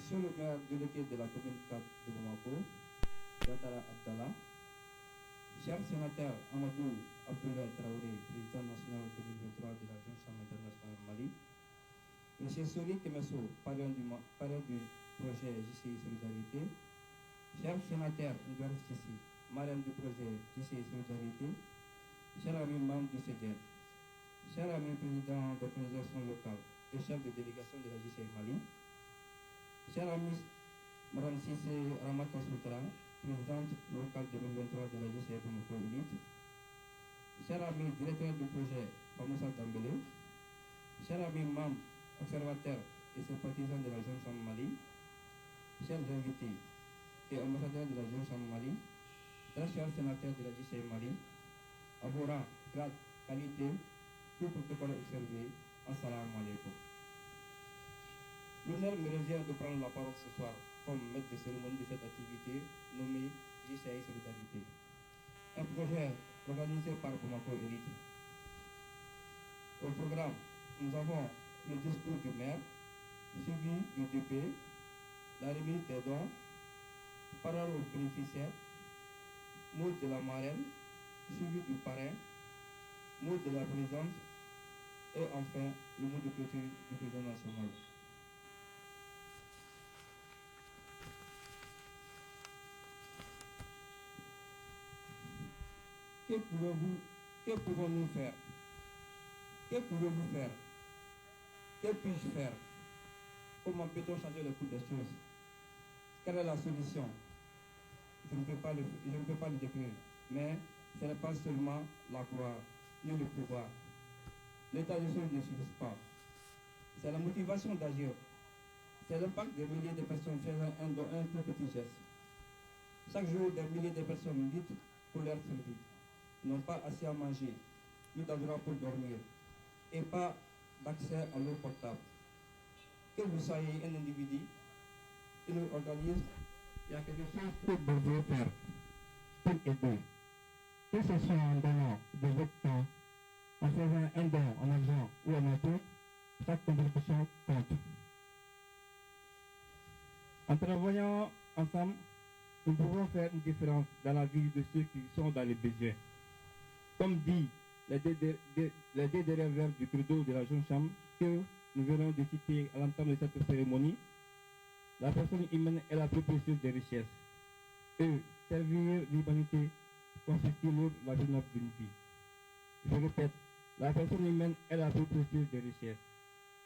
Monsieur le maire délégué de la commune 4 de Bamako, Yatara Abdallah, cher sénateur Amadou Abdoulaye Traoré, président national 2023 de la Jeune Chambre internationale Mali, Monsieur Soli Kemesso, parrain du projet JCI Solidarité, cher sénateur Ndouar Sissi, marraine du projet JCI Solidarité, cher ami membre du CEDER, cher ami président d'organisation locale et chef de délégation de la JCI Mali, cher ami Madame Sissé Ramata Soutra, présidente locale 2023 de la JCI Bamako Elite, cher ami directeur du projet Famoussa Dambélé, cher ami membre observateurs et sympathisants de la Jeune Chambre Mali, chers invités et ambassadeurs de la Jeune Chambre Mali, très chers sénateurs de la JCI Mali, à vos rangs, grades, qualité, tout protocole observé, assalamu alaikum. L'honneur me revient de prendre la parole ce soir comme maître de cérémonie de cette activité nommée JCI Solidarité, un projet organisé par Bamako Elite. Au programme, nous avons le discours du maire, suivi du DP, la remise des dons, parole aux bénéficiaires, mot de la marraine, suivi du parrain, mot de la présidente et enfin le mot de clôture du président national. Que pouvons-nous faire? Que pouvez-vous faire? Que puis-je faire? Comment peut-on changer le cours des choses? Quelle est la solution? Je ne peux pas le décrire, mais ce n'est pas seulement la gloire, ni le pouvoir. L'état de choses ne suffit pas. C'est la motivation d'agir. C'est l'impact des milliers de personnes faisant un tout petit geste. Chaque jour, des milliers de personnes luttent pour leur survie, n'ont pas assez à manger, ni d'endroit pour dormir, et pas d'accès à l'eau potable. Que vous soyez un individu, une organisme, il y a quelque chose que vous devez faire pour aider. Que ce soit en donnant de votre temps, en faisant un don en argent ou en nature, chaque contribution compte. En travaillant ensemble, nous pouvons faire une différence dans la vie de ceux qui sont dans les besoins. Comme dit les deux derniers vers du credo de la Jeune Chambre, que nous venons de citer à l'entame de cette cérémonie, la personne humaine est la plus précieuse des richesses. Et servir l'humanité constitue la vie de notre vie. Je répète, la personne humaine est la plus précieuse des richesses.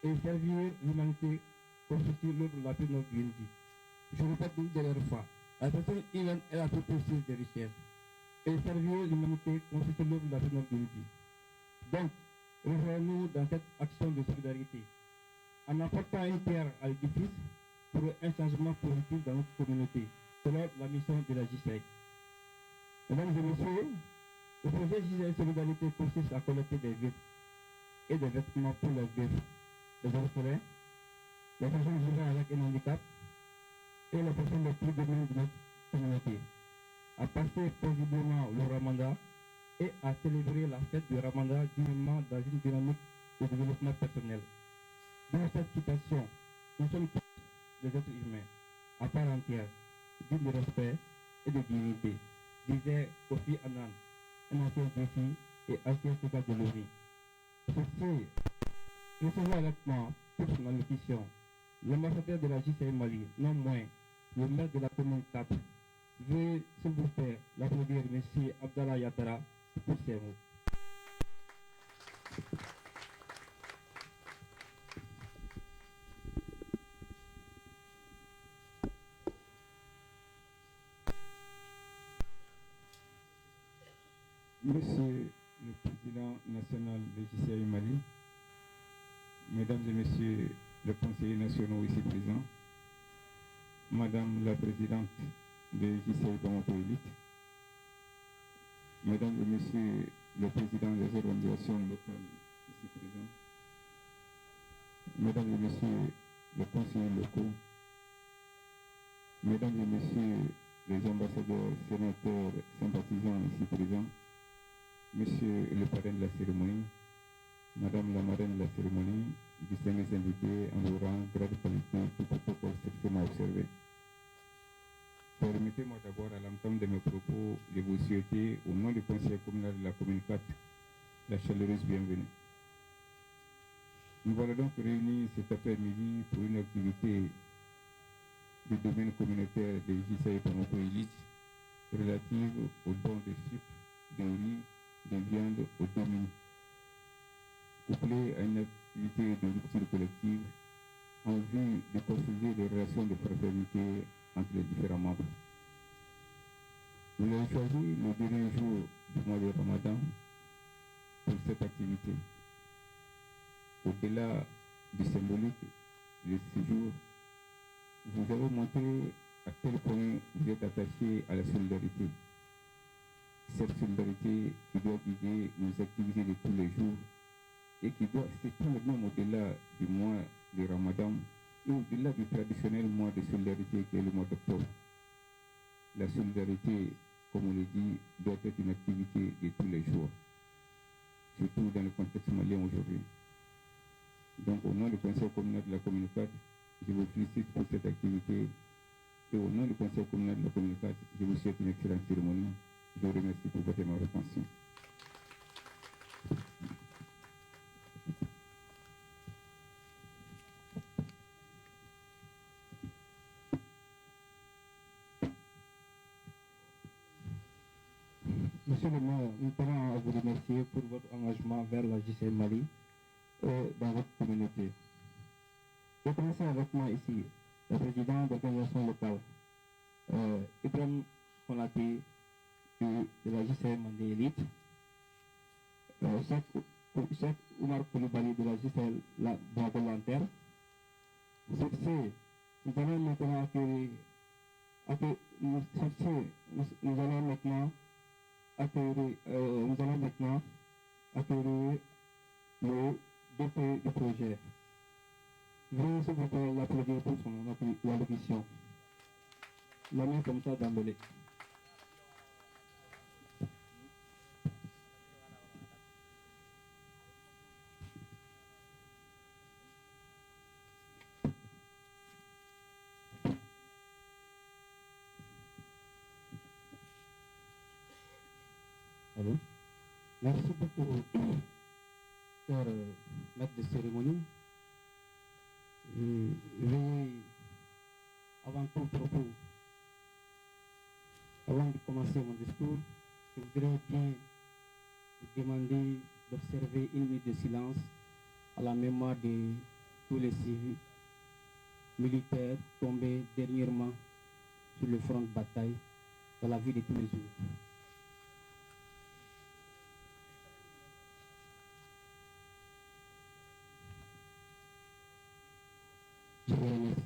Et servir l'humanité constitue la vie de notre vie. Je répète une dernière fois, la personne humaine est la plus précieuse des richesses. Et servir l'humanité constitue la vie de notre vie. Donc, rejoignons-nous dans cette action de solidarité, en apportant une pierre à l'édifice pour un changement positif dans notre communauté, selon la mission de la JCI. Mesdames et messieurs, le projet JCI Solidarité consiste à collecter des vivres et des vêtements pour les vivres, les orphelins, les personnes vivant avec un handicap et les personnes les plus démunies de notre communauté, à passer paisiblement le Ramadan et à célébrer la fête du Ramadan dignement dans une dynamique de développement personnel. Dans cette citation, nous sommes tous des êtres humains, à part entière, dignes de respect et de dignité, disait Kofi Annan, un ancien défi et ancien secrétaire de l'ONU. Ceci, recevez avec moi pour son allocution l'ambassadeur de la JCI Mali, non moins le maire de la commune 4. Veuillez, s'il vous plaît, l'applaudir M. Abdallah Yatara pour ses mots. Monsieur le Président national de JCI Mali, Mesdames et Messieurs les conseillers nationaux ici présents, Madame la Présidente de JCI Bamako Elite, Mesdames et Messieurs les Présidents des organisations locales ici présents, Mesdames et Messieurs les conseillers locaux, Mesdames et Messieurs les ambassadeurs, sénateurs, sympathisants ici présents, Monsieur le parrain de la cérémonie, Madame la marraine de la cérémonie, distingués invités en leur rang, grade, qualité, tout protocole strictement observé. Permettez-moi d'abord, à l'entame de mes propos, de vous souhaiter, au nom du Conseil communal de la Commune 4, la chaleureuse bienvenue. Nous voilà donc réunis cet après-midi pour une activité du domaine communautaire de JCI Bamako Elite relative au don de sucre, de riz, de viande aux démunis, couplée à une activité de rupture collective en vue de consolider les relations de fraternité entre les différents membres. Nous avons choisi le dernier jour du mois de Ramadan pour cette activité. Au-delà du symbolique de ce jour, vous avez montré à quel point vous êtes attaché à la solidarité. Cette solidarité qui doit guider nos activités de tous les jours et qui doit s'étendre même au-delà du mois de Ramadan et au-delà du traditionnel mois de solidarité qui est le mois d'octobre. La solidarité, comme on le dit, doit être une activité de tous les jours, surtout dans le contexte malien aujourd'hui. Donc, au nom du Conseil communal de la Commune 4, je vous félicite pour cette activité et au nom du Conseil communal de la Commune 4, je vous souhaite une excellente cérémonie. Je vous remercie pour votre aimable attention. Monsieur le maire, nous tenons à vous remercier pour votre engagement vers la JCI Mali dans votre communauté. Je vais commencer avec moi ici, le président de l'organisation locale, Ibrahim Konate de la JCI Mali Elite, Cheikh Oumar Koulibaly de la JCI Bravo Lanterre. Sur ce, nous allons maintenant accueillir le député du projet. Veuillez s'il vous plaît l'applaudir pour son allocution. La main comme ça d'emblée. Allô? Merci beaucoup, cher maître de cérémonie. Veuillez, avant tout propos, avant de commencer mon discours, je voudrais bien vous demander d'observer une minute de silence à la mémoire de tous les civils militaires tombés dernièrement sur le front de bataille dans la vie de tous les jours. Je vous remercie.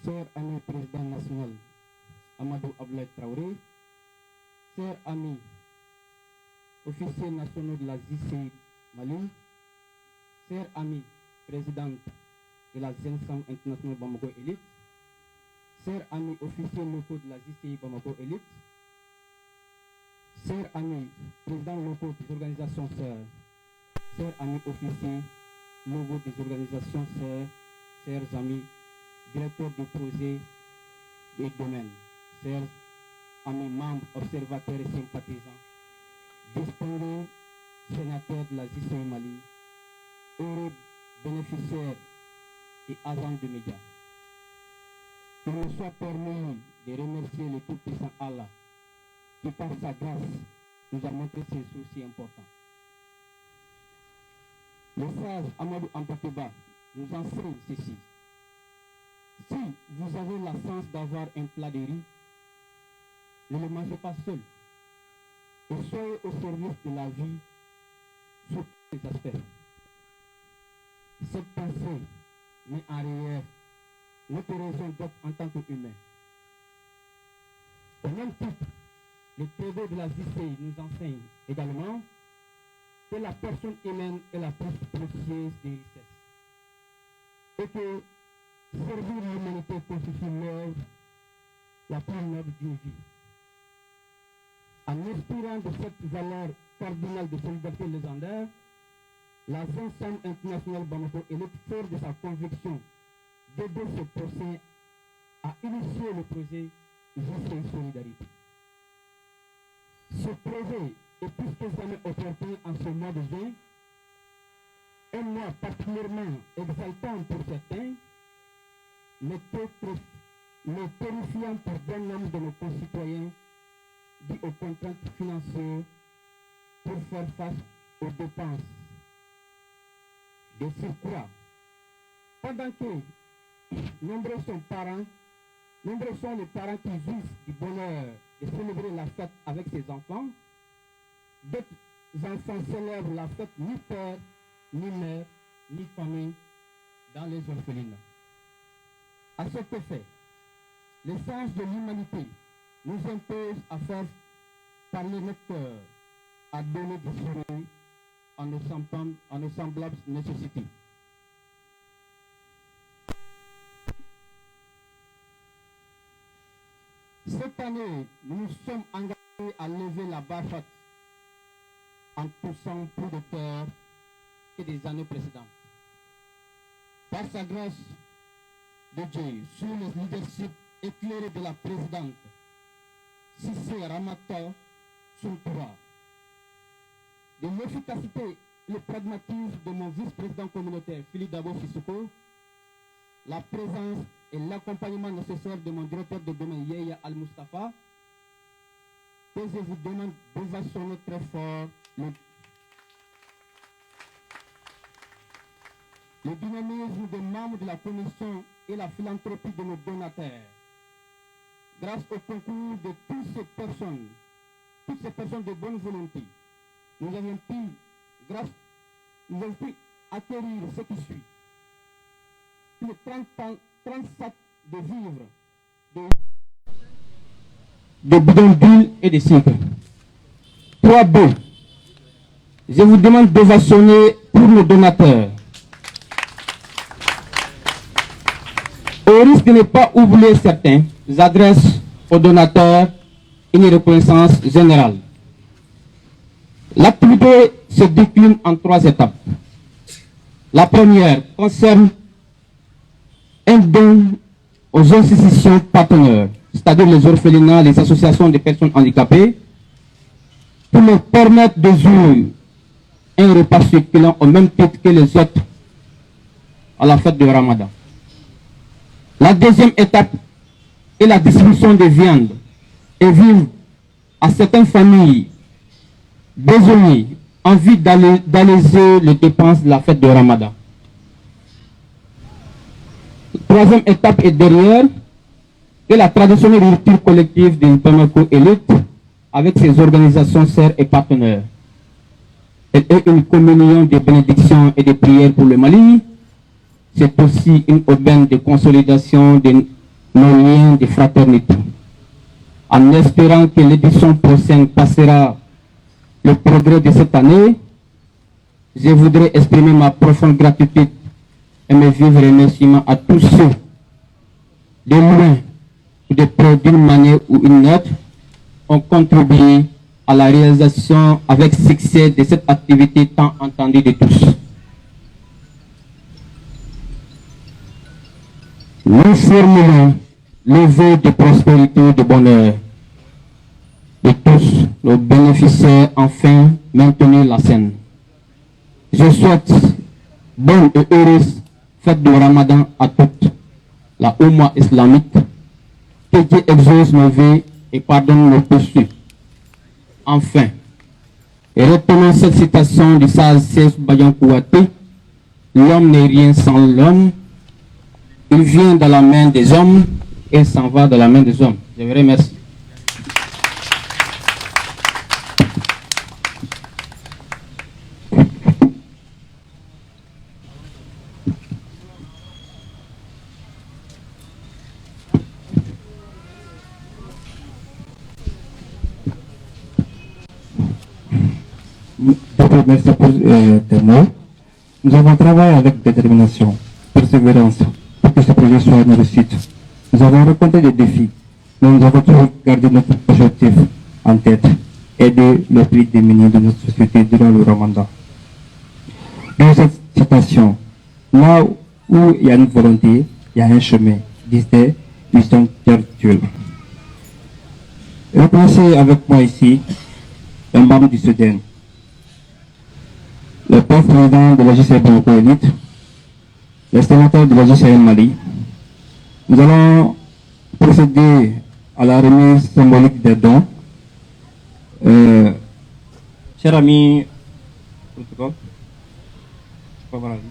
Cher ami président national Amadou Abdoulaye Traoré, chers amis officiers nationaux de la JCI Mali, chers amis présidente de la ZENSAM International Bamako Elite, chers amis officiers locaux de la JCI Bamako Elite, chers amis présidents locaux des organisations sœurs, chers amis officiers locaux des organisations sœurs, chers amis directeurs de projets et domaines, chers amis membres, observateurs et sympathisants, distingués sénateurs de la JCI Mali, heureux bénéficiaires et agents de médias. Il me soit permis de remercier le Tout-Puissant Allah qui, par sa grâce, nous a montré ces soucis importants. Le sage Amadou Ampateba nous enseigne ceci. Si vous avez la chance d'avoir un plat de riz, ne le mangez pas seul. Et soyez au service de la vie sur tous les aspects. Cette pensée met en arrière notre raison d'être en tant qu'humain. Au même titre, le credo de la JCI nous enseigne également que la personne humaine est la plus précieuse des richesses. Et que servir l'humanité constitue l'œuvre la plus noble d'une vie. En inspirant de cette valeur cardinale de solidarité légendaire, l'Agence internationale Bamako Elite, fort de sa conviction d'aider ce procès, a initié le projet Justice Solidarité. Ce projet est plus que jamais opportun en ce mois de juin, un mois particulièrement exaltant pour certains, mais terrifiant pour bon nombre de nos concitoyens dû aux contraintes financières pour faire face aux dépenses. De surcroît, pendant que nombreux sont les parents qui jouissent du bonheur de célébrer la fête avec ses enfants, d'autres enfants célèbrent la fête ni père, ni mère, ni famille dans les orphelinats. À cet effet, l'essence de l'humanité nous impose à faire parler notre cœur, à donner du sourire à nos semblables nécessités. Cette année, nous nous sommes engagés à lever la barre haute en poussant plus de cœur que des années précédentes. Par sa grâce de Dieu, sous le leadership éclairé de la présidente Cissé Ramata Sountoura, de l'efficacité et le pragmatisme de mon vice-président communautaire Philippe Dabo Fissoko, la présence et l'accompagnement nécessaire de mon directeur de domaine Yeya Al-Mustafa, que je vous demande d'ovationner très fort le dynamisme des membres de la commission et la philanthropie de nos donateurs. Grâce au concours de toutes ces personnes de bonne volonté, nous avons pu acquérir ce qui suit. Plus de 30 sacs de vivres, de bidons d'huile et de sucre. 3B. Je vous demande d'ovationner pour nos donateurs. Au risque de ne pas oublier certains, j'adresse aux donateurs une reconnaissance générale. L'activité se décline en 3 étapes. La première concerne un don aux institutions partenaires, c'est-à-dire les orphelinats, les associations de personnes handicapées, pour leur permettre de jouir un repas succulent au même titre que les autres à la fête de Ramadan. La deuxième étape est la distribution de viande et vivres à certaines familles besoin, envie d'alléger les dépenses de la fête de Ramadan. Troisième étape est derrière, et la traditionnelle rupture collective de Bamako Elite avec ses organisations sœurs et partenaires. Elle est une communion de bénédictions et de prières pour le Mali. C'est aussi une aubaine de consolidation de nos liens de fraternité. En espérant que l'édition prochaine passera le progrès de cette année, je voudrais exprimer ma profonde gratitude et mes vifs remerciements à tous ceux, de loin ou de près, d'une manière ou une autre, ont contribué à la réalisation avec succès de cette activité tant entendue de tous. Nous formulons le vœu de prospérité et de bonheur de tous nos bénéficiaires, enfin maintenir la scène. Je souhaite bonne et heureuse fête de Ramadan à toute la Oumma islamique, que Dieu exauce nos vœux et pardonne nos péchés. Enfin, et retenons cette citation du sage Cheikh Bayan Kouaté: l'homme n'est rien sans l'homme, il vient dans la main des hommes et s'en va dans la main des hommes. Je vous remercie. Merci pour tes mots. Nous avons travaillé avec détermination, persévérance, pour que ce projet soit une réussite. Nous avons rencontré des défis, mais nous avons toujours gardé notre objectif en tête. aider les plus démunis de notre société durant le Ramadan. Dans cette citation, là où il y a une volonté, il y a un chemin, disait Winston Churchill. Replacez avec moi ici un membre du Soudan, le président de la GCI Bamako Elite, le sénateur de la GCI Mali. Nous allons procéder à la remise symbolique des dons. Cher ami, protocole, je peux voir la liste.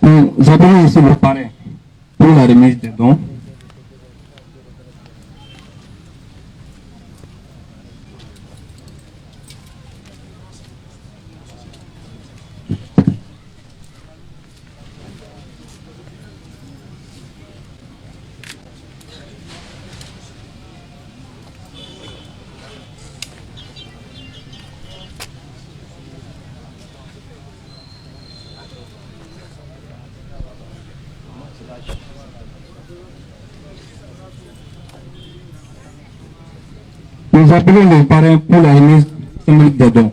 Nous appelons ici le parrain pour la remise des dons. Nous appelons le parrain pour la remise symbolique des dons.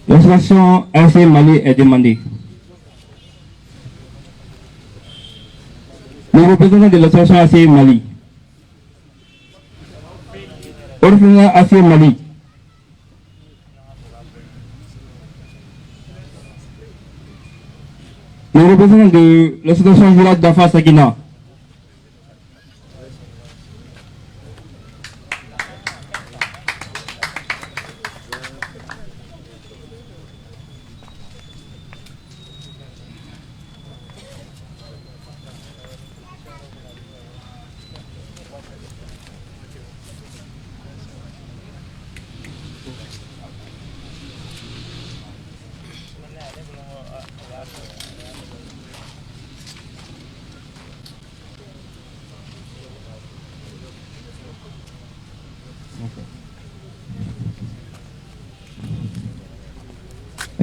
L'association AC Mali est demandée. Le représentant de l'association AC Mali. Orphelinat AC Mali. Le représentant de l'association Village d'Afa Sakina.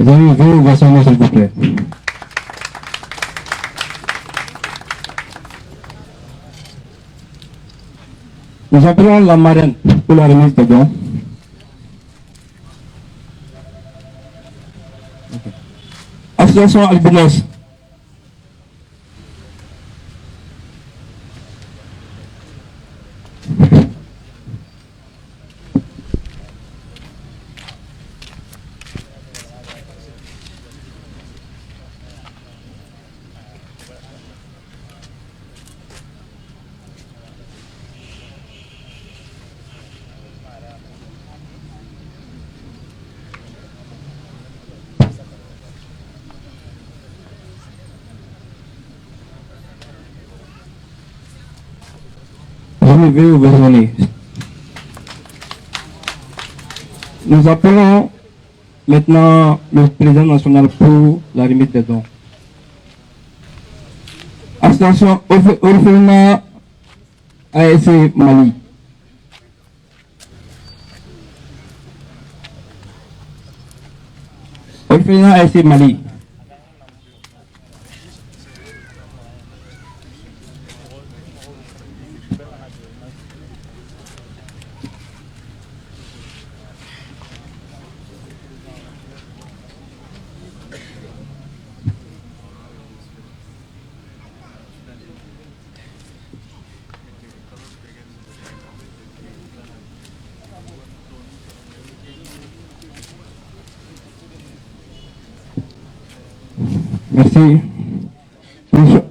Les amis, veuillez vous asseoir s'il vous plaît. Nous appelons la marraine pour la remise des dons. Association Albinos. Veuillez vous venir. Nous appelons maintenant le président national pour la remise des dons. Association Orphelinat ASC Mali. Orphelinat ASC Mali. Merci.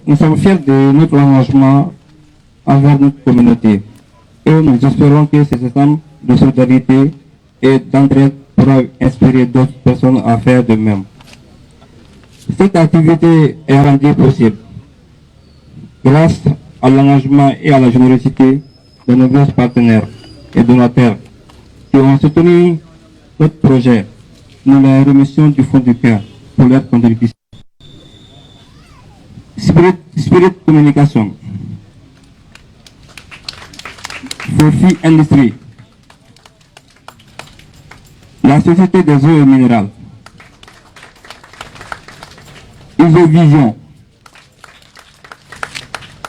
Nous sommes fiers de notre engagement envers notre communauté et nous espérons que ces exemples de solidarité et d'entraide pourra inspirer d'autres personnes à faire de même. Cette activité est rendue possible grâce à l'engagement et à la générosité de nombreux partenaires et donateurs qui ont soutenu notre projet. Nous les remercions du fond du cœur pour leur contribution. Spirit Communication, Forfi Industrie, la Société des eaux et minérales, Vision,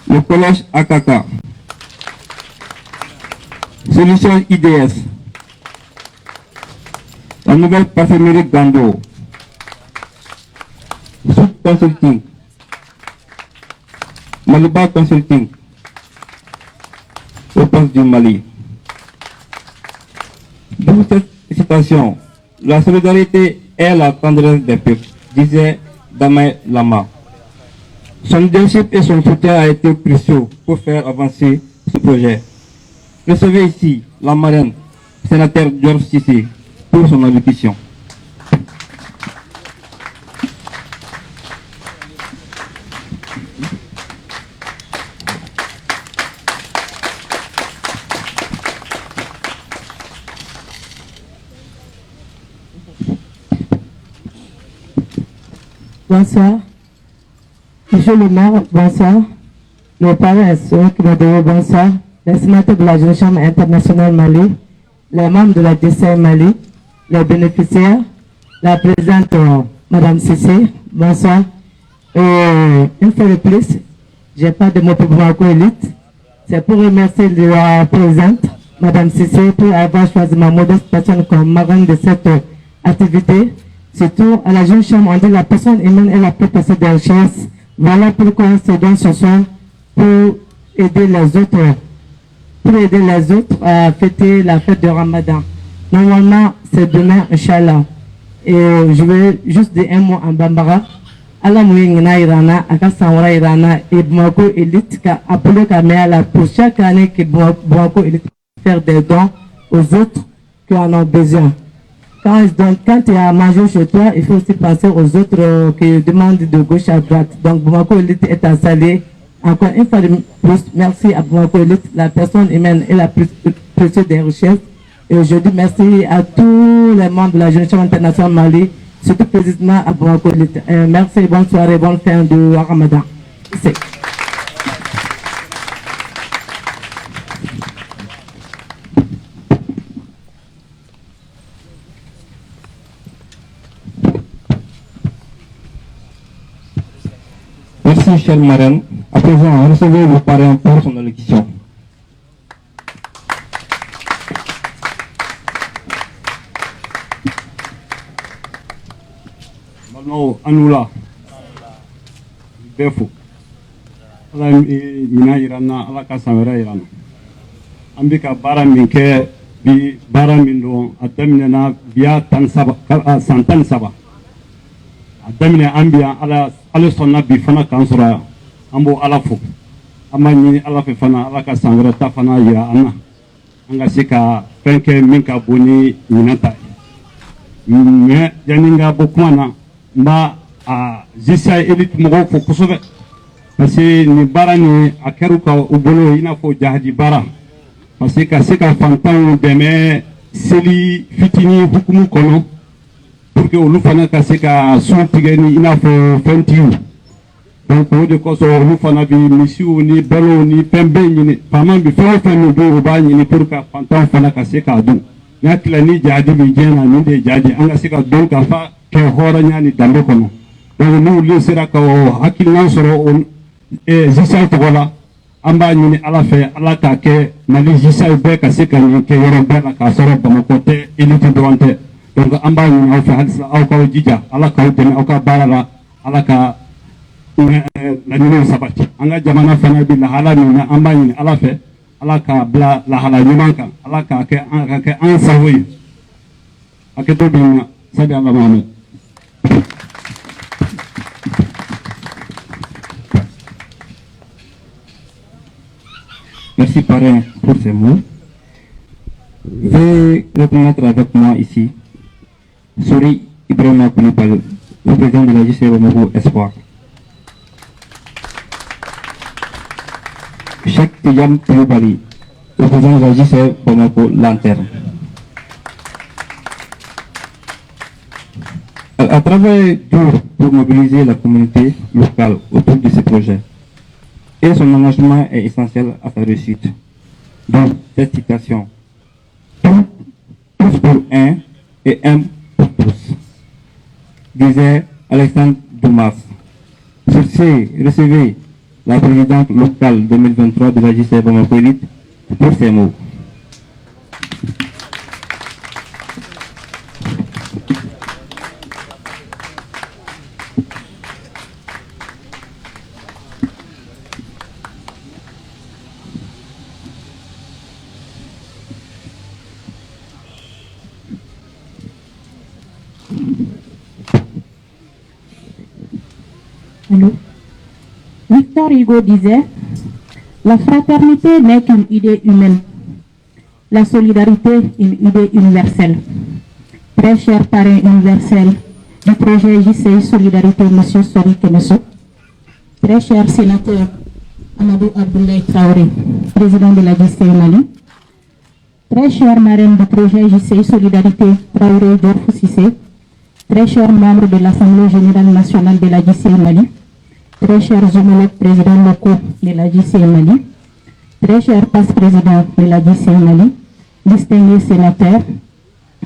le collège AKK, Solution IDS, la nouvelle parfumerie Gando, Souk Consulting, Maliba Consulting, au poste du Mali. D'où cette citation, la solidarité est la tendresse des peuples, disait Damai Lama. Son leadership et son soutien a été précieux pour faire avancer ce projet. Recevez ici la marraine, sénateur Georges Sissi, pour son allocution. Bonsoir. Monsieur le maire, bonsoir. Les parents et ceux qui m'ont donné bonsoir. Les sénateurs de la Jeune Chambre internationale Mali, les membres de la DCI Mali, les bénéficiaires, la présidente Madame Sissé, bonsoir. Une fois de plus, je n'ai pas de mots pour Bamako Élite. C'est pour remercier la présidente Madame Sissé pour avoir choisi ma modeste personne comme marraine de cette activité. Surtout à la Jeune Chambre, on dit la personne humaine est la plus précieuse des richesses. Voilà pourquoi on se donne ce soir pour aider les autres à fêter la fête de Ramadan. Normalement, c'est demain, Inch'Allah. Et je vais juste dire un mot en Bambara. Allah Mouingna Irana, Akasanwara Irana et Bamako Élite, qui a appelé Kaméala pour chaque année que Bamako Élite faire des dons aux autres qui en ont besoin. Quand il y a à manger chez toi, il faut aussi penser aux autres qui demandent de gauche à droite. Donc, Bamako Élite est installé. Encore une fois de plus, merci à Bamako Élite. La personne humaine est la plus précieuse des richesses. Et je dis merci à tous les membres de la Jeune Chambre internationale Mali, surtout précisément à Bamako Élite. Merci, bonne soirée, bonne fin de Ramadan. Merci, chère marraine. À présent, recevez le parrain pour son allocution. Malno anula befo ala mina irana ala ka samara irana ambika bara minke bi bara mindo adamina na biya tan saba santan saba adamina ambia ala sonna bi fana kansura ambo ala fo amani ala fe fana ala ka samara ta fana ira anna anga sika penke minka boni minata me janinga bokwana mba a jisa elite mogo fo kosobe parce que ni bara ni akeru ka ubolo ina fo jahdi bara parce que sika fantan deme seli fitini hukumu kono pour que olu fana ka sika suntige ni ina fo fentiu donc o de koso olu fana bi misiu ni belo ni pembe ni paman bi fo fenu do ba ni pour que fantan fana ka sika du yakla ni jadi bi jena ni de jadi anga sika don ka fa ke hora nyani dambe kono donc nous le sera ko hakil nan soro on e jisa to wala amba ni ala fe ala ka ke mali jisa be ka seka ni ke yoro be ka soro Bamako te elite doante donc amba ni au fe hadisa au ko jija ala ka den au ka barala ala ka la ni sabati anga jamana fana bi la hala ni amba ni ala fe ala ka bla la hala ni manka ala ka ke an sawi aketo bi sabi Allah Muhammad. Merci parrain pour ces mots. Veuillez reconnaître avec moi ici Sori Ibrahima Koulibaly, le président de la JCE Bamako Espoir. Cheikh Tidiane Koulibaly, le président de la JCE Bamako Lanterne. À travailler dur pour mobiliser la communauté locale autour de ce projet. Et son engagement est essentiel à sa réussite. Donc, cette citation, tous pour un et un pour tous, disait Alexandre Dumas, Sur ce, recevez la présidente locale 2023 de la JCI Bamako Élite pour ses mots. Allô? Victor Hugo disait, la fraternité n'est qu'une idée humaine, la solidarité une idée universelle. Très cher parrain universel du projet JCI Solidarité, M. Sori Kemeso, très cher sénateur Amadou Abdoulaye Traoré, président de la JCI Mali, très cher marraine du projet JCI Solidarité Traoré Diorfou Cissé, très chers membres de l'Assemblée générale nationale de la JCI Mali, très chers homologues présidents locaux de la JCI Mali, très chers passe-présidents de la JCI Mali, distingués sénateurs,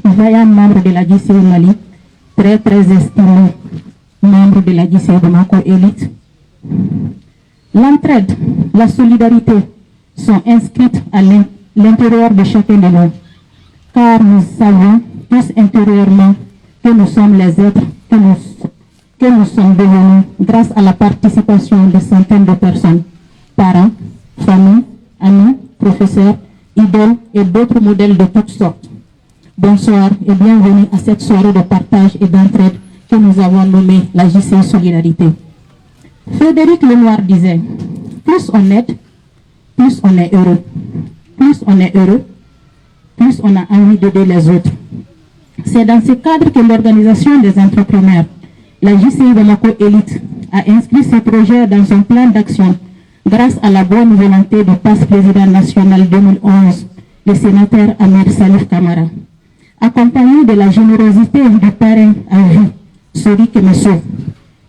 vaillants membres de la JCI Mali, très estimés membres de la JCI Bamako Élite. L'entraide, la solidarité sont inscrites à l'intérieur de chacun de nous, car nous savons tous intérieurement que nous sommes les êtres que nous sommes devenus grâce à la participation de centaines de personnes, parents, familles, amis, professeurs, idoles et d'autres modèles de toutes sortes. Bonsoir et bienvenue à cette soirée de partage et d'entraide que nous avons nommée la JCI Solidarité. Frédéric Lenoir disait, plus on aide, plus on est heureux. Plus on est heureux, plus on a envie d'aider les autres. C'est dans ce cadre que l'organisation des entrepreneurs, la JCI Bamako Élite, a inscrit ce projet dans son plan d'action grâce à la bonne volonté du passe-président national 2011, le sénateur Amir Salif Kamara, accompagné de la générosité du parrain à vie, Sori Kemeso,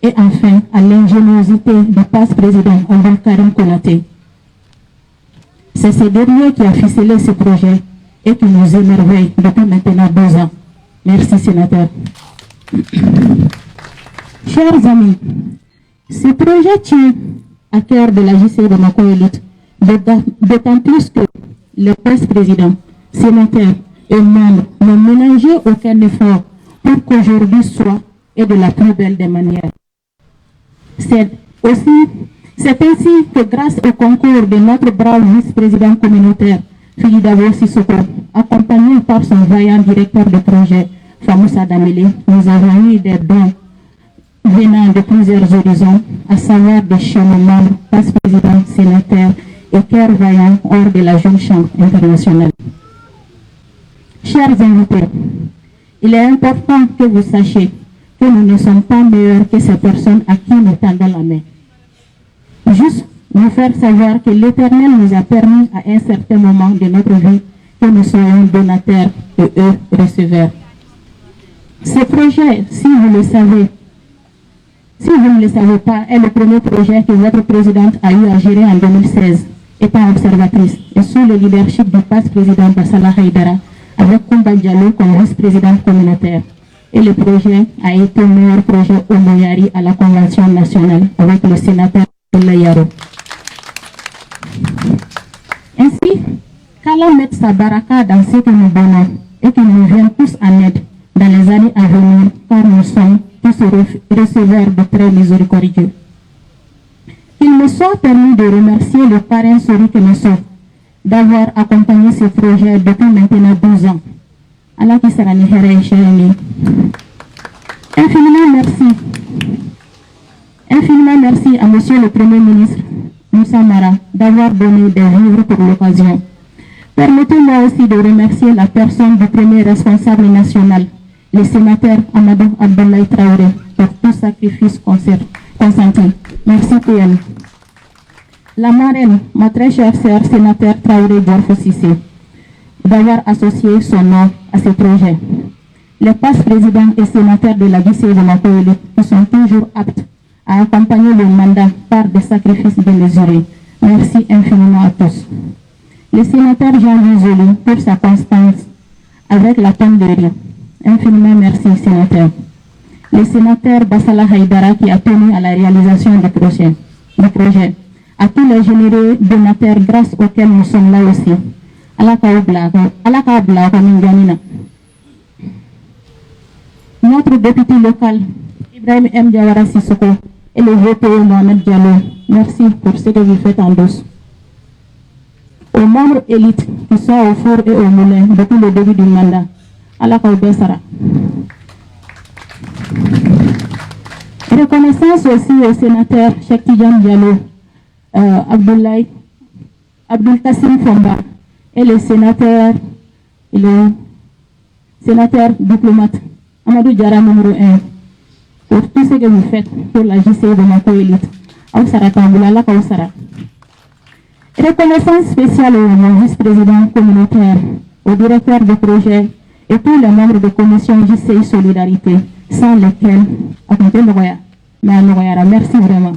et enfin à l'ingéniosité du passe-président Abdel Karim Konaté. C'est ce dernier qui a ficelé ce projet et qui nous émerveille depuis maintenant 2 ans. Merci, sénateur. Chers amis, ce projet tient à cœur de la JCI Bamako Élite, d'autant plus que le vice-président, sénateur et membres n'ont ménagé aucun effort pour qu'aujourd'hui soit et de la plus belle des manières. C'est ainsi que grâce au concours de notre brave vice-président communautaire, Philidavo Sissoko, accompagné par son vaillant directeur de projet, Famoussa Damele, nous avons eu des dons venant de plusieurs horizons, à savoir de chez nos membres, passe-présidents, sénateurs et cœurs vaillants hors de la jeune chambre internationale. Chers invités, il est important que vous sachiez que nous ne sommes pas meilleurs que ces personnes à qui nous tendons la main. Juste vous faire savoir que l'Éternel nous a permis à un certain moment de notre vie que nous soyons donateurs et eux receveurs. Ce projet, si vous ne le savez pas, est le premier projet que votre présidente a eu à gérer en 2016, étant observatrice, et sous le leadership du passe-président Bassala Haïdara, avec Koumba Diallo comme vice-présidente communautaire. Et le projet a été le meilleur projet au Moyari à la Convention nationale avec le sénateur Layaro. Ainsi, qu'Allah mette sa baraka dans ce que nous donnons et qu'il nous vienne tous en aide dans les années à venir, car nous sommes tous receveurs de très miséricordieux. Il me soit permis de remercier le parrain Sori Kemeso d'avoir accompagné ce projet depuis maintenant 12 ans. Allah qui sera infiniment merci. Infiniment merci à Monsieur le Premier ministre Moussa Mara d'avoir donné des livres pour l'occasion. Permettez-moi aussi de remercier la personne du premier responsable national, le sénateur Amadou Abdoulaye Traoré, pour tout sacrifice consenti. Merci PM. La marraine, ma très chère sœur sénateur Traoré Diorfou Cissé, d'avoir associé son nom à ce projet. Les passe-présidents et sénateurs de la JCI Bamako Élite qui sont toujours aptes à accompagner le mandat par des sacrifices démesurés. Merci infiniment à tous. Le sénateur Jean-Louis Zoli pour sa constance avec la tonne de riz. Infiniment merci, sénateur. le sénateur Bassala Haïdara qui a tenu à la réalisation du projet. À tous les généreux donateurs grâce auxquels nous sommes là aussi. Notre député local, Ibrahim M. Diawara Sissoko, et le VPO Mohamed Diallo, merci pour ce que vous faites en douce. Aux membres élites qui sont au four et au moulin depuis le début du mandat, Alaka Bessara. Reconnaissance aussi au sénateur Cheikh Tidiane Diallo, Abdul Kassim Fomba et le sénateur diplomate Amadou Diara numéro 1 pour tout ce que vous faites pour la JCI de Bamako Élite. Reconnaissance spéciale au vice-président communautaire, au directeur de projet et tous les membres de commission JCI Solidarité, sans lesquels, merci vraiment.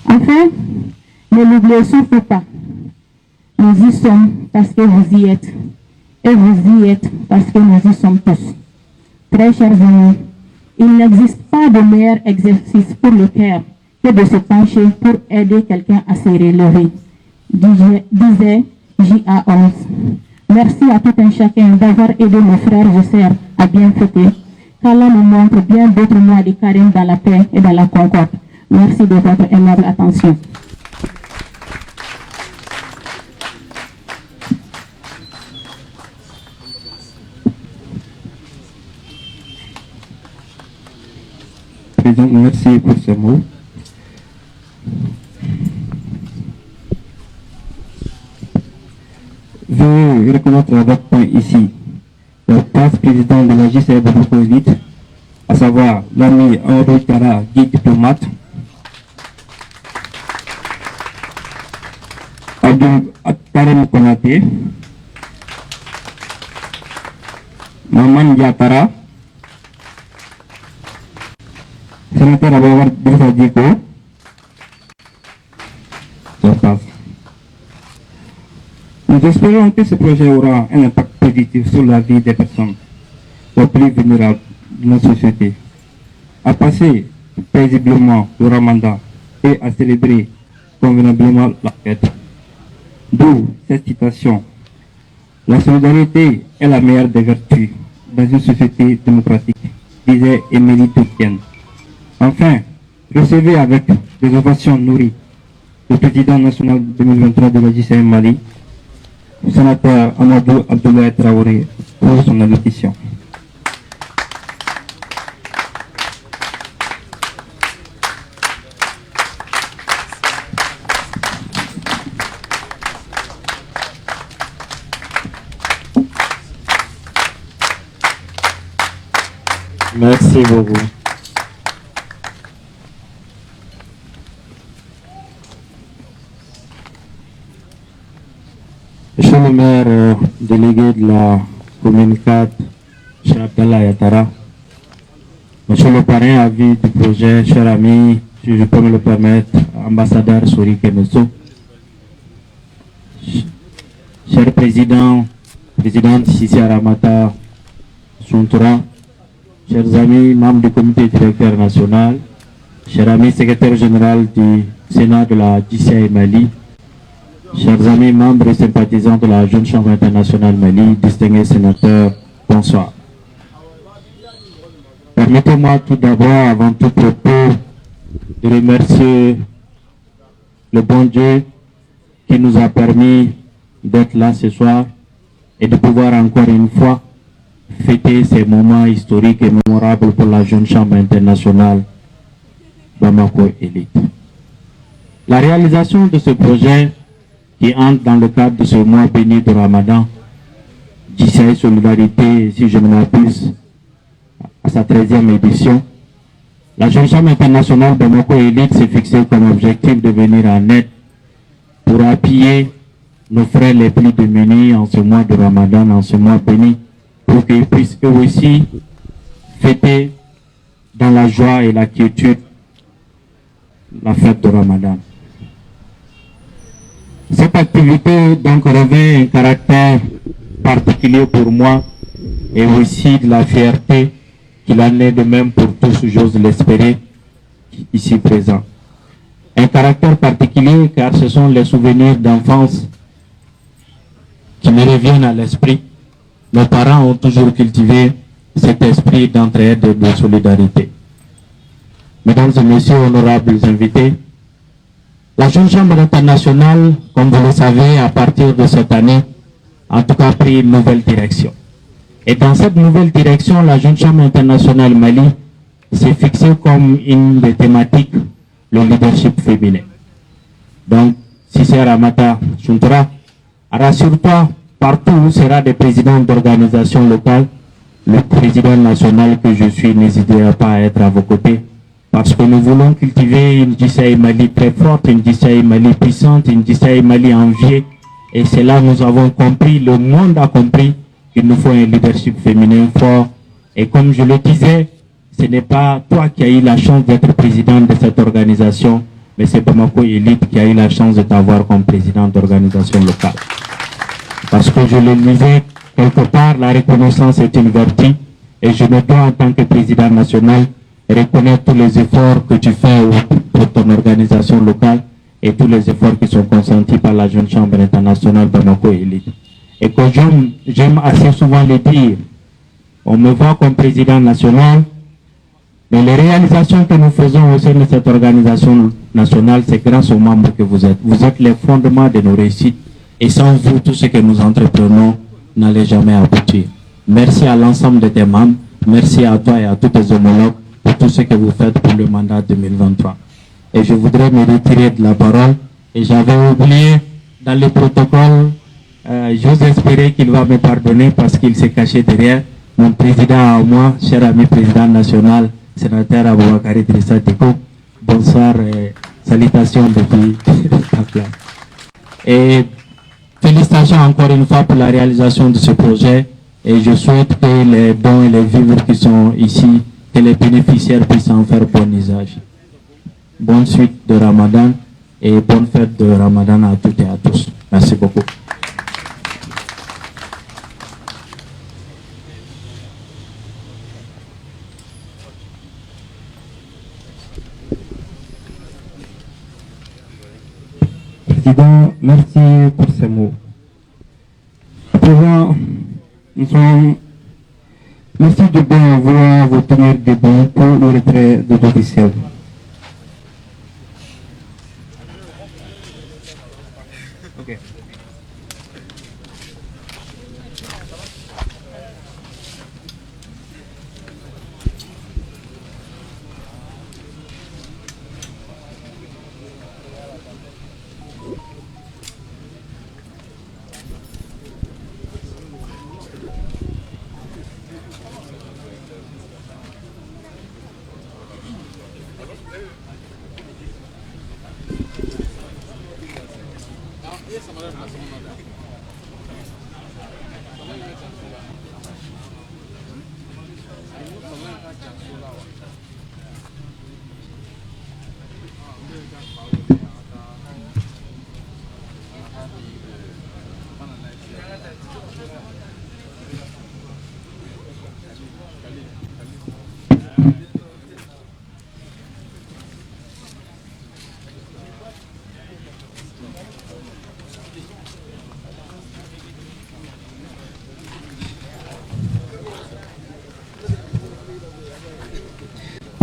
Enfin, ne l'oubliez surtout pas, nous y sommes parce que vous y êtes, et vous y êtes parce que nous y sommes tous. Très chers amis, il n'existe pas de meilleur exercice pour le cœur que de se pencher pour aider quelqu'un à se relever, disait J.A. 11. Merci à tout un chacun d'avoir aidé nos frères et sœurs à bien fêter, qu'Allah nous montre bien d'autres mois de carême dans la paix et dans la concorde. Merci de votre aimable attention. Président, merci pour ces mots. Je veux reconnaître à votre point ici le vice-président de la JCI Bamako Élite, à savoir l'ami Henri Kara, guide diplomate, Abdul Karim Konaté, Maman Diatara, sénateur Abawar Dirsa Diko, je passe. Nous espérons que ce projet aura un impact positif sur la vie des personnes les plus vulnérables de notre société, à passer paisiblement le Ramadan et à célébrer convenablement la fête. D'où cette citation: la solidarité est la meilleure des vertus dans une société démocratique, disait Émilie Durkheim. Enfin, recevez avec des ovations nourries le président national 2023 de la JCI Mali, le sénateur Amadou Abdoulaye Traoré, pour son allocution. Merci beaucoup. Monsieur le maire délégué de la commune 4, cher Abdallah Yatara, monsieur le parrain à vie du projet, cher ami, si je peux me le permettre, ambassadeur Sori Kemeso, cher présidente Sissi Aramata Suntura, chers amis, membres du comité directeur national, chers amis, secrétaire général du Sénat de la JCI Mali, chers amis, membres et sympathisants de la Jeune Chambre internationale Mali, distingués sénateurs, bonsoir. Permettez-moi tout d'abord, avant tout propos, de remercier le bon Dieu qui nous a permis d'être là ce soir et de pouvoir encore une fois fêter ces moments historiques et mémorables pour la Jeune Chambre internationale Bamako Élite. La réalisation de ce projet qui entre dans le cadre de ce mois béni de Ramadan, JCI Solidarité, si je ne m'abuse, à sa 13e édition, la Jeune Chambre internationale Bamako Élite s'est fixée comme objectif de venir en aide pour appuyer nos frères les plus démunis en ce mois de Ramadan, en ce mois béni, pour qu'ils puissent eux aussi fêter dans la joie et la quiétude la fête de Ramadan. Cette activité donc revêt un caractère particulier pour moi et aussi de la fierté qu'il en est de même pour tous, j'ose l'espérer, ici présents. Un caractère particulier car ce sont les souvenirs d'enfance qui me reviennent à l'esprit. Nos parents ont toujours cultivé cet esprit d'entraide et de solidarité. Mesdames et messieurs, honorables invités, la Jeune Chambre internationale, comme vous le savez, à partir de cette année, en tout cas pris une nouvelle direction. Et dans cette nouvelle direction, la Jeune Chambre internationale Mali s'est fixée comme une des thématiques le leadership féminin. Donc, Cissé Ramata Suntura, rassure-toi, partout où sera des présidents d'organisations locales, le président national que je suis n'hésitera pas à être à vos côtés, parce que nous voulons cultiver une Djissaï Mali très forte, une Djissaï Mali puissante, une Djissaï Mali enviée, et c'est là que nous avons compris, le monde a compris qu'il nous faut un leadership féminin fort. Et comme je le disais, ce n'est pas toi qui as eu la chance d'être président de cette organisation, mais c'est Bamako Elite qui a eu la chance de t'avoir comme président d'organisation locale. Parce que je le disais, quelque part, la reconnaissance est une vertu, et je me dois en tant que président national reconnaître tous les efforts que tu fais pour ton organisation locale et tous les efforts qui sont consentis par la Jeune Chambre internationale Bamako Elite. Et que j'aime assez souvent le dire, on me voit comme président national, mais les réalisations que nous faisons au sein de cette organisation nationale, c'est grâce aux membres que vous êtes. Vous êtes les fondements de nos réussites, et sans vous, tout ce que nous entreprenons n'allait jamais aboutir. Merci à l'ensemble de tes membres, merci à toi et à tous tes homologues pour tout ce que vous faites pour le mandat 2023. Et je voudrais me retirer de la parole, et j'avais oublié dans le protocole, j'ose espérer qu'il va me pardonner parce qu'il s'est caché derrière mon président à moi, cher ami président national, sénateur Aboubakari Idrissa Diko. Bonsoir et salutations depuis la place. Et félicitations encore une fois pour la réalisation de ce projet, et je souhaite que les dons et les vivres qui sont ici, que les bénéficiaires puissent en faire bon usage. Bonne suite de Ramadan et bonne fête de Ramadan à toutes et à tous. Merci beaucoup. Président, merci pour ces mots. À présent, merci de bien vouloir vous tenir debout pour le retrait de l'officiel. Okay.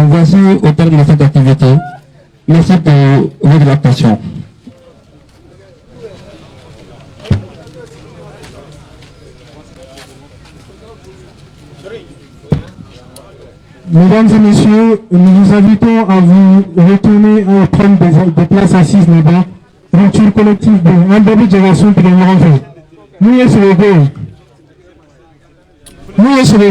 Voici au terme de cette activité. Merci pour votre attention. Mesdames et messieurs, nous vous invitons à vous retourner à prendre des places assises là-bas. Rupture collective de un début de génération pour les renvoyer. Nous y sommes. Nous sommes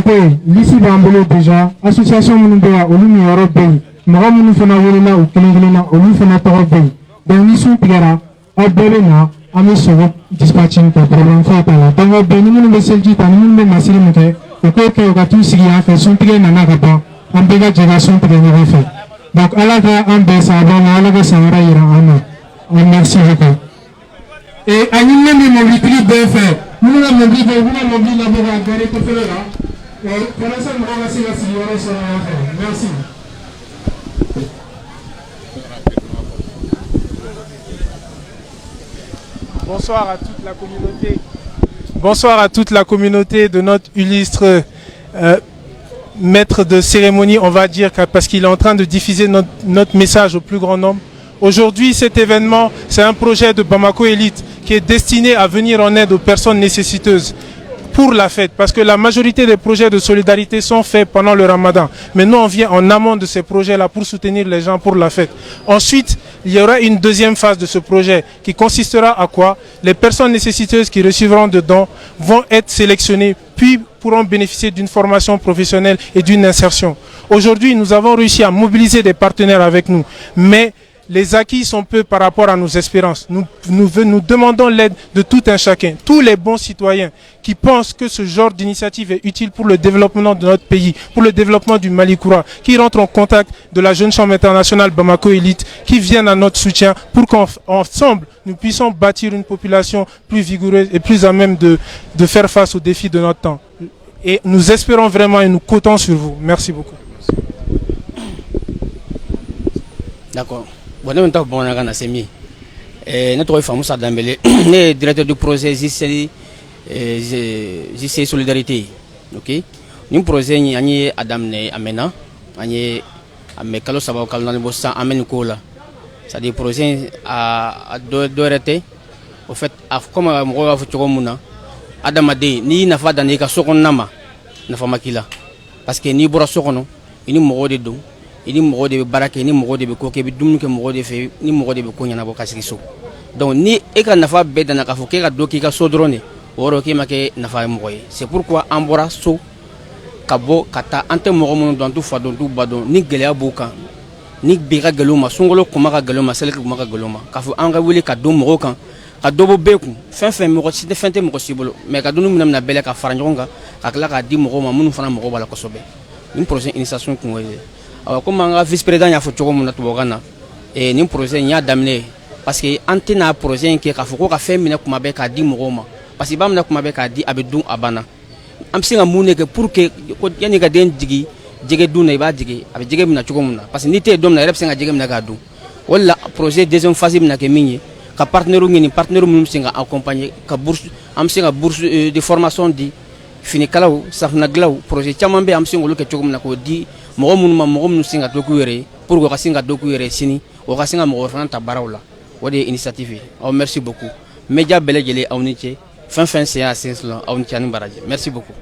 l'ici Bambolo déjà, association Mounouba, au Lumi Européen, Maramounou Fana Wolena ou Kelengena, au Lumi Fana Européen, dans l'issue Pigara, à Belena, à Messoro, dispatching pour problème fatal. Dans le Bénin, nous sommes dit à nous, nous sommes dit, au cas où on a tout signé à faire son pied n'a pas, en béga de génération pour les renvoyer. Donc, à la fin, en baisse, à la fin, ça va y aller. Merci beaucoup. Et à nous, nous sommes dit, nous sommes dit, nous sommes dit, nous sommes dit, nous sommes dit, Merci. Bonsoir à toute la communauté. Bonsoir à toute la communauté de notre illustre maître de cérémonie, on va dire, parce qu'il est en train de diffuser notre message au plus grand nombre. Aujourd'hui, cet événement, c'est un projet de Bamako Elite qui est destiné à venir en aide aux personnes nécessiteuses pour la fête, parce que la majorité des projets de solidarité sont faits pendant le Ramadan. Mais nous, on vient en amont de ces projets-là pour soutenir les gens pour la fête. Ensuite, il y aura une deuxième phase de ce projet qui consistera à quoi? Les personnes nécessiteuses qui recevront de dons vont être sélectionnées, puis pourront bénéficier d'une formation professionnelle et d'une insertion. Aujourd'hui, nous avons réussi à mobiliser des partenaires avec nous, mais les acquis sont peu par rapport à nos espérances. Nous demandons l'aide de tout un chacun, tous les bons citoyens qui pensent que ce genre d'initiative est utile pour le développement de notre pays, pour le développement du Mali Koura, qui rentrent en contact de la Jeune Chambre internationale Bamako Elite, qui viennent à notre soutien pour qu'ensemble nous puissions bâtir une population plus vigoureuse et plus à même de faire face aux défis de notre temps. Et nous espérons vraiment et nous comptons sur vous. Merci beaucoup. D'accord. Bon, nous sommes bon à la semi. Notre famille Sadambele, le directeur du projet JC Solidarité. Ok. Nous projet ni ani Adam ne amena, ani amekalo sabao kalna bossa amen kola. Ça des projets à dorete. Au fait, comme on va faire muna, Adam a dit ni na fa dani ka sokon nama, na fa makila. Parce que ni bora sokono, ini mo de do. Ini mɔgɔ de bɛ baara kɛ ni mɔgɔ de bɛ ko kɛ i bɛ dumuni kɛ mɔgɔ de fɛ ni mɔgɔ de bɛ ko ɲɛnabɔ ka sigi so donc ni e ka nafa bɛɛ danna k'a fɔ k'e ka dɔ k'i ka so dɔrɔn de o yɔrɔ k'e ma kɛ nafa ye mɔgɔ ye c'est pourquoi an bɔra so ka bɔ ka taa an tɛ mɔgɔ minnu dɔn an t'u fa dɔn t'u ba dɔn ni gɛlɛya b'u kan ni bi ka gɛlɛn u ma sunkalo kuma ka gɛlɛn u ma seleke kuma ka gɛlɛn u ma k'a fɔ an ka wuli ka don mɔgɔw kan ka dɔ bɔ bɛɛ kun fɛn mɔgɔ si tɛ fɛn tɛ mɔgɔ si bolo mais ka dumuni minɛ bɛɛ la ka fara ɲɔgɔn kan ka tila k'a di mɔgɔw ma minnu fana mɔgɔ b'a la kosɛbɛ ni projet initiation kun ye comme un vice-président y'a fait tout le et nous projet n'y a d'amener parce que antenne a projet qui a fait quoi faire mina kuma be ka di mɔgɔw parce que ba mina kuma be ka di abedun abana am singa mune que pour que yani ka den digi jege dun na ba digi abe jege mina cogo mun na parce que ni te dom na rep singa jege mina ka dun wala projet deuxième phase mina ke minye ka partenaire ngini partenaire mun singa accompagner ka bourse am singa bourse de formation di fini kalaw safna glaw projet chamambe am singa lu ke cogo mun na ko di mɔgɔ minnu singa doku yɛrɛ pour que ka singa doku yɛrɛ sini o ka singa mɔgɔ fana ta baaraw la o de ye initiative ye aw merci beaucoup média bɛɛ lajɛlen aw ni ce fɛn fɛn sen y'a sen sɔrɔ aw ni ce ani baraji merci beaucoup